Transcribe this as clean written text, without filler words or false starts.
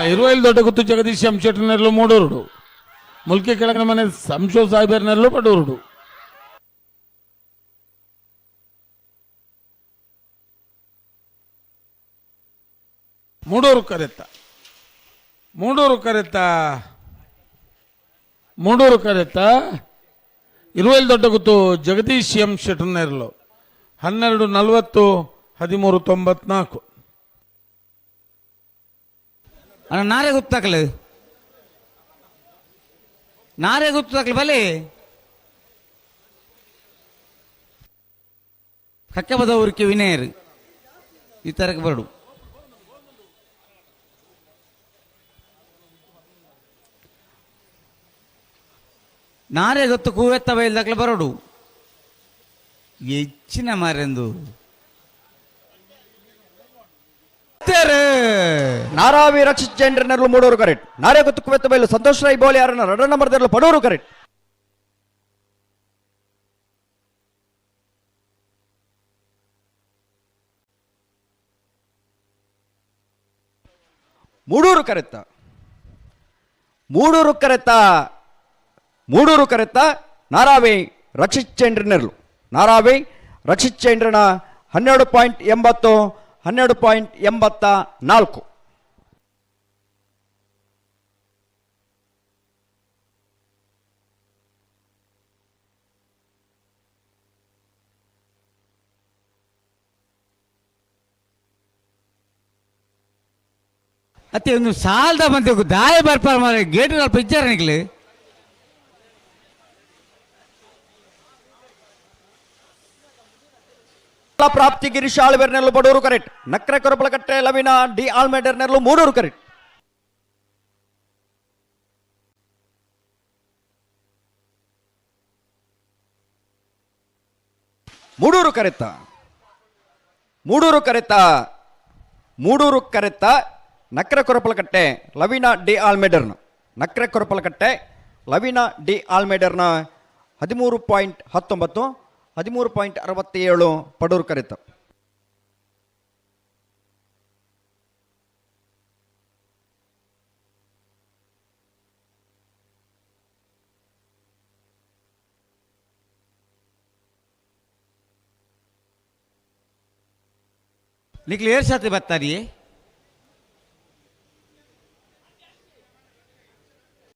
ఇరవైలు దొడ్డ గుత్తు జగదీష్ శంషెట్టినర్లు మూడూరుడు ముల్కి కిళకన మనే సంశో సాయిబెర్నర్లు పడూరుడు ಮೂಡೂರು ಕರೆತ್ತ ಇರುವೈಲು ದೊಡ್ಡ ಗುತ್ತು ಜಗದೀಶ್ ಎಂ ಶೆಟ್ಟರ್ನೇರ್ಲು 12:40 13:94 ಅಣ್ಣ ನಾರೇ ಗುತ್ತಾಕಲು ಬಲೆ ಕಕ್ಕಬದ ಊರಿಗೆ ವಿನಯರ್ ಈ ತರಕ್ಕೆ ಬರಡು ನಾರೇ ಗೊತ್ತು ಕೂವೆತ್ತ ಬಯಲ್ದಾಗ್ಲ ಬರೋಡು ಹೆಚ್ಚಿನ ಮಾರೆಂದು ನಾರಾವಿ ರಕ್ಷಿತ್ ಜೈಂಡ್ರನರ್ಲು ಮೂಡೂರು ಕರೆಕ್ಟ್ ನಾರೇ ಗೊತ್ತು ಕುವೆತ್ತ ಬಯಲು ಸಂತೋಷ್ ರೈ ಬೋಲಿ ಯಾರನ್ನ 2 ನಂಬರ್ದರ್ಲು ಪಡೂರು ಕರೆಕ್ಟ್ ಮೂಡೂರು ಕರೆತ್ತ ನಾರಾವಿ ರಕ್ಷಿತ್ ಚೈಂಡ್ರನರ್ಲು ನಾರಾವಿ ರಕ್ಷಿತ್ ಚೈಂಡ್ರನ 12.80 12.84 ಅತ್ತೆ ಒಂದು ಸಾಲದ ಬಂದೆ ದಾಯ ಬರ್ಪಾರ ಮಾರೆ ಗೇಟ್ ಅಲ್ಪ ಇಚ್ಚಾರ ನಿಕ್ಲೆ ಪ್ರಾಪ್ತಿ ಗಿರೀಶ್ ಆಳ್ಬೇರ್ನೆರ್ಲು ಬಡೂರು ಕರೆಕ್ಟ್ ನಕ್ರೆ ಕೊರಪಲಕಟ್ಟೆ ಲವಿನ ಡಿ ಆಲ್ಮೇಡರ್ನೆರ್ಲು ಮೂಡೂರು ಕರೆಕ್ಟ್ ಮೂಡೂರು ಕರೆತ್ತ ನಕ್ರೆ ಕೊರಪಲಕಟ್ಟೆ ಲವಿನ ಡಿ ಆಲ್ಮೇಡರ್ನ ನಕ್ರೆ ಕೊರಪಲಕಟ್ಟೆ ಲವಿನ ಡಿ ಆಲ್ಮೇಡರ್ನ 13.19 13.67 ಪಡೂರು ಕರೆತ್ತ ನಿಕ್ಲಿ ಏರ್ ಸಾತಿ ಬರ್ತಾರಿಯೇ